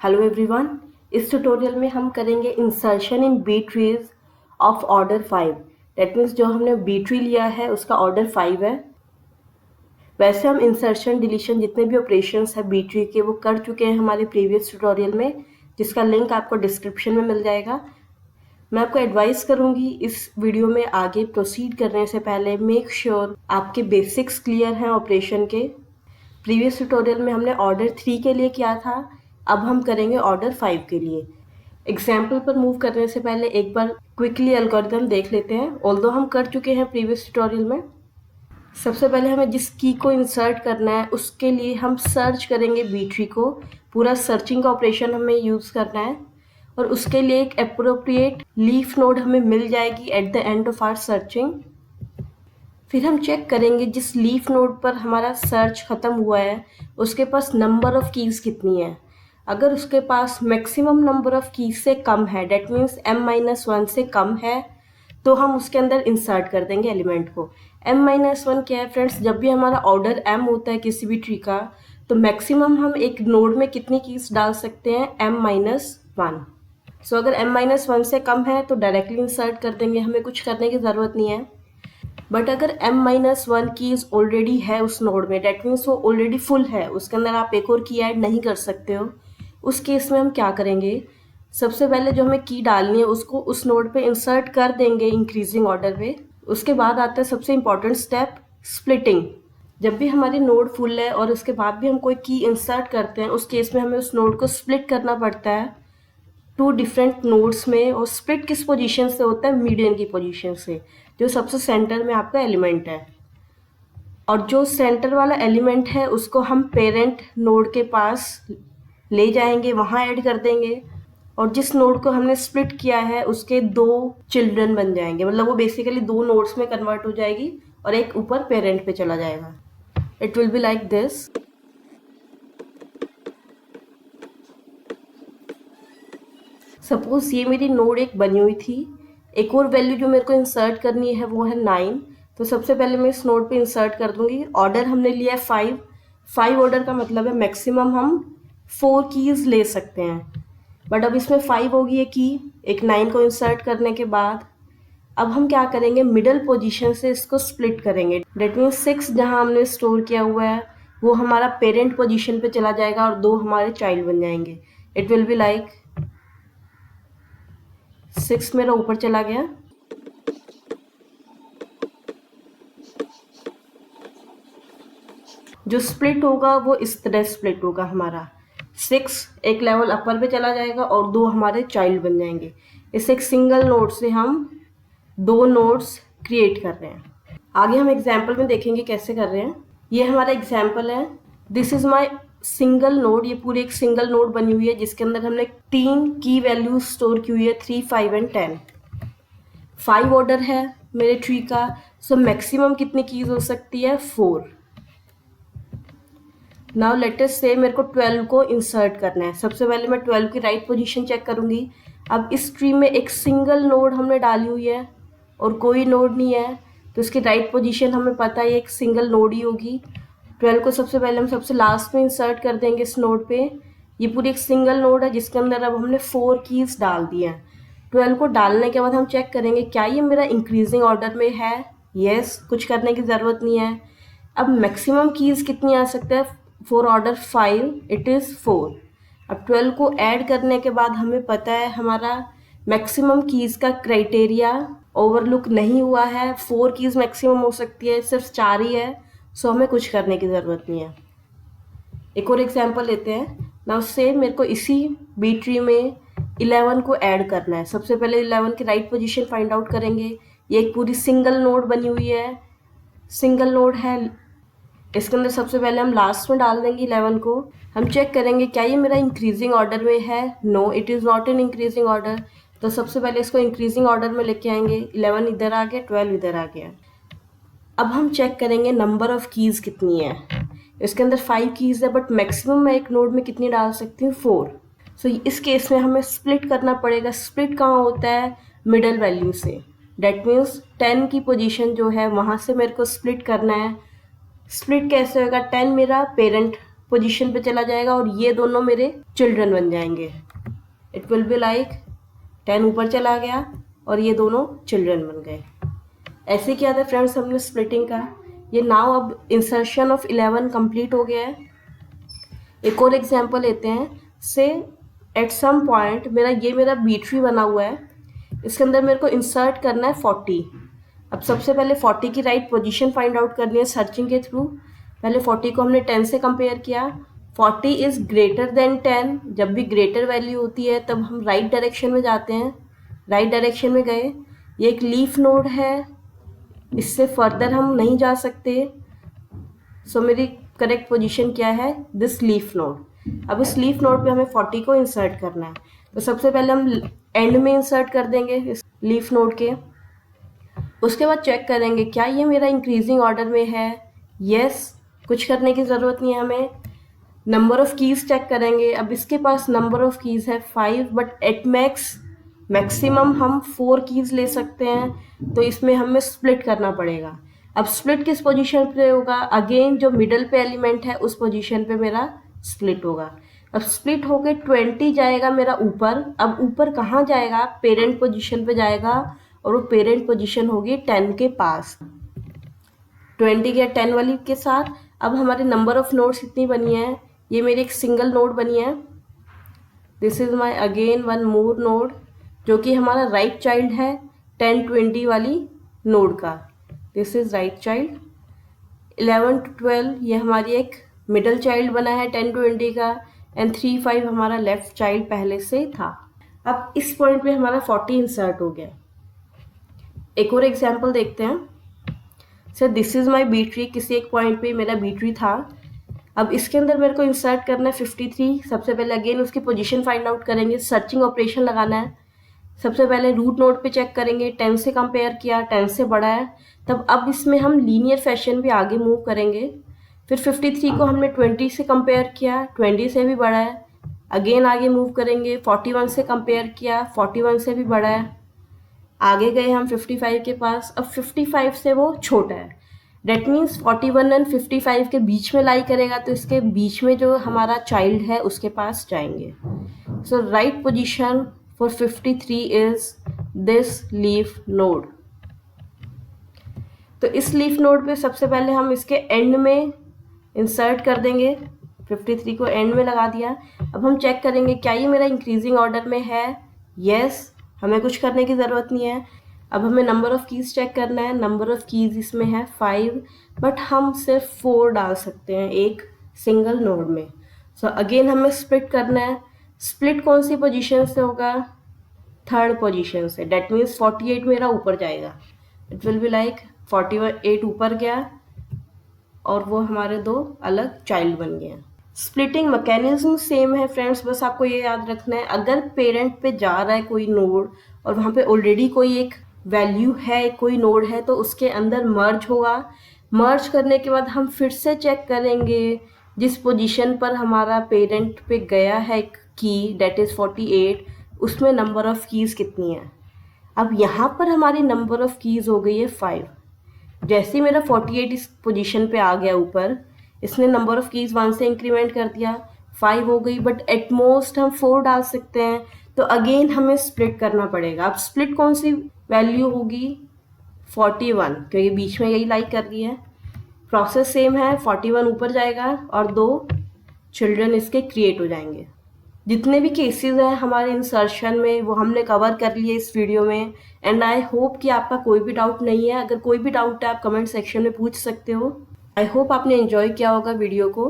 Hello everyone. इस tutorial में हम करेंगे insertion in B trees of order 5। That means जो हमने बी ट्री लिया है उसका ऑर्डर 5 है। वैसे हम इंसर्शन डिलीशन जितने भी ऑपरेशंस है बी ट्री के वो कर चुके हैं हमारे प्रीवियस ट्यूटोरियल में, जिसका लिंक आपको डिस्क्रिप्शन में मिल जाएगा। मैं आपको एडवाइस करूंगी इस वीडियो में आगे प्रोसीड करने से पहले मेक श्योर आपके बेसिक्स क्लियर हैं ऑपरेशन के। प्रीवियस ट्यूटोरियल में हमने ऑर्डर 3 के लिए किया था, अब हम करेंगे ऑर्डर 5 के लिए। एग्जाम्पल पर मूव करने से पहले एक बार क्विकली एल्गोरिथम देख लेते हैं, ऑल्दो हम कर चुके हैं प्रीवियस ट्यूटोरियल में। सबसे पहले हमें जिस की को इंसर्ट करना है उसके लिए हम सर्च करेंगे बी ट्री को। पूरा सर्चिंग का ऑपरेशन हमें यूज़ करना है और उसके लिए एक अप्रोप्रिएट लीफ नोड हमें मिल जाएगी at the end of our searching. फिर हम चेक करेंगे जिस लीफ नोड पर हमारा सर्च ख़त्म हुआ है उसके पास नंबर ऑफ़ कीज़ कितनी है। अगर उसके पास मैक्सिमम नंबर ऑफ़ कीज़ से कम है, डेट मीन्स m-1 से कम है, तो हम उसके अंदर इंसर्ट कर देंगे एलिमेंट को। m-1 क्या है फ्रेंड्स? जब भी हमारा ऑर्डर m होता है किसी भी ट्री का, तो मैक्सिमम हम एक नोड में कितनी कीज़ डाल सकते हैं? m-1। सो अगर m-1 से कम है तो डायरेक्टली इंसर्ट कर देंगे, हमें कुछ करने की ज़रूरत नहीं है। बट अगर m-1 कीज़ ऑलरेडी है उस नोड में, डेट मीन्स वो ऑलरेडी फुल है, उसके अंदर आप एक और की ऐड नहीं कर सकते हो, उस केस में हम क्या करेंगे? सबसे पहले जो हमें की डालनी है उसको उस नोड पे इंसर्ट कर देंगे इंक्रीजिंग ऑर्डर पे। उसके बाद आता है सबसे इम्पॉर्टेंट स्टेप, स्प्लिटिंग। जब भी हमारी नोड फुल है और उसके बाद भी हम कोई की इंसर्ट करते हैं, उस केस में हमें उस नोड को स्प्लिट करना पड़ता है टू डिफरेंट नोड्स में। और स्प्लिट किस पोजीशन से होता है? मीडियन की पोजीशन से, जो सबसे सेंटर में आपका एलिमेंट है। और जो सेंटर वाला एलिमेंट है उसको हम पेरेंट नोड के पास ले जाएंगे, वहाँ ऐड कर देंगे। और जिस नोड को हमने स्प्लिट किया है उसके 2 चिल्ड्रन बन जाएंगे, मतलब वो बेसिकली 2 नोड्स में कन्वर्ट हो जाएगी और एक ऊपर पेरेंट पे चला जाएगा। It will be like this. Suppose ये मेरी नोड एक बनी हुई थी, एक और वैल्यू जो मेरे को इंसर्ट करनी है वो है 9। तो सबसे पहले मैं इस नोड पे इंसर्ट कर दूंगी। ऑर्डर हमने लिया है 5 ऑर्डर का मतलब है मैक्सिमम हम 4 कीज़ ले सकते हैं। बट अब इसमें 5 होगी एक की, एक 9 को इंसर्ट करने के बाद। अब हम क्या करेंगे? मिडल पोजीशन से इसको स्प्लिट करेंगे। डेट मीन्स 6 जहाँ हमने स्टोर किया हुआ है वो हमारा पेरेंट पोजीशन पे चला जाएगा और 2 हमारे चाइल्ड बन जाएंगे। इट विल बी लाइक 6 मेरा ऊपर चला गया, जो स्प्लिट होगा वो इस तरह स्प्लिट होगा। हमारा 6 एक लेवल अपर पे चला जाएगा और 2 हमारे चाइल्ड बन जाएंगे। इस एक सिंगल नोड से हम 2 नोड्स क्रिएट कर रहे हैं। आगे हम एग्जाम्पल में देखेंगे कैसे कर रहे हैं। ये हमारा एग्जाम्पल है। This is my single node. ये पूरी एक सिंगल नोड बनी हुई है जिसके अंदर हमने 3 की वैल्यूज स्टोर की हुई है, 3, 5 एंड 10। 5 ऑर्डर है मेरे ट्री का, सो मैक्सिमम कितनी कीज हो सकती है? 4। नाउ लेट अस से मेरे को 12 को इंसर्ट करना है। सबसे पहले मैं 12 की राइट पोजीशन चेक करूंगी। अब इस ट्री में एक सिंगल नोड हमने डाली हुई है और कोई नोड नहीं है, तो इसकी राइट पोजीशन हमें पता है एक सिंगल नोड ही होगी। 12 को सबसे पहले हम सबसे लास्ट में इंसर्ट कर देंगे इस नोड पे। ये पूरी एक सिंगल नोड है जिसके अंदर अब हमने 4 कीज़ डाल दी हैं। 12 को डालने के बाद हम चेक करेंगे क्या ये मेरा इंक्रीजिंग ऑर्डर में है। यस, कुछ करने की ज़रूरत नहीं है। अब मैक्सिमम कीज़ कितनी आ सकते हैं? For order 5 it is 4। अब 12 को ऐड करने के बाद हमें पता है हमारा मैक्सिमम कीज़ का क्राइटेरिया ओवरलुक नहीं हुआ है। 4 कीज़ मैक्सिमम हो सकती है, सिर्फ 4 ही है, सो हमें कुछ करने की ज़रूरत नहीं है। एक और एग्जांपल लेते हैं। नाउ से मेरे को इसी बी ट्री में 11 को ऐड करना है। सबसे पहले 11 की राइट पोजीशन फाइंड आउट करेंगे। ये एक पूरी सिंगल नोड बनी हुई है, सिंगल नोड है। इसके अंदर सबसे पहले हम लास्ट में डाल देंगे 11 को। हम चेक करेंगे क्या ये मेरा इंक्रीजिंग ऑर्डर में है। No, it is not in increasing order. तो सबसे पहले इसको इंक्रीजिंग ऑर्डर में लेके आएंगे। 11 इधर आ गया, 12 इधर आ गया। अब हम चेक करेंगे नंबर ऑफ़ कीज़ कितनी है। इसके अंदर 5 कीज़ है बट मैक्सिमम मैं एक नोड में कितनी डाल सकती हूँ? 4। सो इस केस में हमें स्प्लिट करना पड़ेगा। स्प्लिट कहाँ होता है? मिडल वैल्यू से। डेट मीन्स 10 की पोजीशन जो है वहाँ से मेरे को स्प्लिट करना है। स्प्लिट कैसे होगा? 10 मेरा पेरेंट पोजीशन पे चला जाएगा और ये दोनों मेरे चिल्ड्रन बन जाएंगे। इट विल बी लाइक 10 ऊपर चला गया और ये दोनों चिल्ड्रन बन गए। ऐसे किया था फ्रेंड्स हमने स्प्लिटिंग का। ये नाउ अब इंसर्शन ऑफ 11 कंप्लीट हो गया है। एक और एग्जांपल लेते हैं। से एट सम पॉइंट मेरा बी ट्री बना हुआ है, इसके अंदर मेरे को इंसर्ट करना है 40। अब सबसे पहले 40 की राइट पोजीशन फाइंड आउट करनी है सर्चिंग के थ्रू। पहले 40 को हमने 10 से कंपेयर किया। 40 इज़ ग्रेटर देन 10। जब भी ग्रेटर वैल्यू होती है तब हम राइट डायरेक्शन में जाते हैं। राइट डायरेक्शन में गए, ये एक लीफ नोड है, इससे फर्दर हम नहीं जा सकते। सो मेरी करेक्ट पोजीशन क्या है, दिस लीफ नोड। अब इस लीफ नोड पे हमें 40 को इंसर्ट करना है। तो सबसे पहले हम एंड में इंसर्ट कर देंगे इस लीफ नोड के। उसके बाद चेक करेंगे क्या ये मेरा इंक्रीजिंग ऑर्डर में है। यस, कुछ करने की ज़रूरत नहीं है हमें। नंबर ऑफ़ कीज़ चेक करेंगे। अब इसके पास नंबर ऑफ़ कीज़ है 5, बट एट मैक्सिमम हम 4 कीज़ ले सकते हैं, तो इसमें हमें स्प्लिट करना पड़ेगा। अब स्प्लिट किस पोजीशन पे होगा, अगेन जो मिडल पे एलिमेंट है उस पोजीशन पे मेरा स्प्लिट होगा। अब स्प्लिट होके 20 जाएगा मेरा ऊपर। अब ऊपर कहाँ जाएगा, पेरेंट पोजीशन पे जाएगा, और वो पेरेंट पोजीशन होगी 10 के पास। 20 गया 10 वाली के साथ। अब हमारे नंबर ऑफ नोड्स कितनी बनी है, ये मेरी एक सिंगल नोड बनी है। This is my again one more node, जो कि हमारा राइट चाइल्ड है 10-20 वाली नोड का। This is right child. 11 to 12 ये हमारी एक मिडल चाइल्ड बना है 10-20 का, एंड 3-5 हमारा लेफ्ट चाइल्ड पहले से था। अब इस पॉइंट पे हमारा 40 इंसर्ट हो गया। एक और एग्जांपल देखते हैं। Sir this is my B tree, किसी एक पॉइंट पे मेरा बी ट्री था। अब इसके अंदर मेरे को इंसर्ट करना है 53। सबसे पहले अगेन उसकी पोजीशन फाइंड आउट करेंगे, सर्चिंग ऑपरेशन लगाना है। सबसे पहले रूट नोड पे चेक करेंगे, 10 से कंपेयर किया, 10 से बड़ा है, तब अब इसमें हम लीनियर फैशन पे आगे मूव करेंगे। फिर 53 को हमने 20 से कंपेयर किया, 20 से भी बड़ा है, अगेन आगे मूव करेंगे। 41 से कंपेयर किया, 41 से भी बड़ा है, आगे गए हम 55 के पास। अब 55 से वो छोटा है, डेट मीन्स 41 एंड 55 के बीच में लाई करेगा, तो इसके बीच में जो हमारा चाइल्ड है उसके पास जाएंगे। सो right position for 53 is this leaf node। तो इस लीफ नोड पे सबसे पहले हम इसके एंड में इंसर्ट कर देंगे। 53 को एंड में लगा दिया। अब हम चेक करेंगे क्या ये मेरा इंक्रीजिंग ऑर्डर में है। यस, हमें कुछ करने की ज़रूरत नहीं है। अब हमें नंबर ऑफ़ कीज़ चेक करना है। नंबर ऑफ़ कीज़ इसमें है 5, बट हम सिर्फ 4 डाल सकते हैं एक सिंगल नोड में। सो अगेन हमें स्प्लिट करना है। स्प्लिट कौन सी पोजीशन से होगा, थर्ड पोजीशन से। डेट मीन्स 48 मेरा ऊपर जाएगा। इट विल बी लाइक 48 ऊपर गया और वो हमारे दो अलग चाइल्ड बन गए। स्प्लिटिंग मैकेनिज्म सेम है फ्रेंड्स, बस आपको ये याद रखना है, अगर पेरेंट पे जा रहा है कोई नोड और वहाँ पे ऑलरेडी कोई एक वैल्यू है, कोई नोड है, तो उसके अंदर मर्ज होगा। मर्ज करने के बाद हम फिर से चेक करेंगे जिस पोजीशन पर हमारा पेरेंट पे गया है की, डेट इज़ 48, उसमें नंबर ऑफ़ कीज़ कितनी है। अब यहाँ पर हमारी नंबर ऑफ़ कीज़ हो गई है 5। जैसे ही मेरा 48 इस पोजीशन पे आ गया ऊपर, इसने नंबर ऑफ़ कीज़ 1 से इंक्रीमेंट कर दिया, 5 हो गई, बट एट मोस्ट हम 4 डाल सकते हैं। तो अगेन हमें स्प्लिट करना पड़ेगा। अब स्प्लिट कौन सी वैल्यू होगी, 41, क्योंकि बीच में यही लाइक कर रही है। प्रोसेस सेम है, 41 ऊपर जाएगा और 2 चिल्ड्रन इसके क्रिएट हो जाएंगे। जितने भी केसेस हैं हमारे इंसर्शन में वो हमने कवर कर लिए इस वीडियो में, एंड आई होप कि आपका कोई भी डाउट नहीं है। अगर कोई भी डाउट है आप कमेंट सेक्शन में पूछ सकते हो। आई होप आपने एंजॉय किया होगा वीडियो को।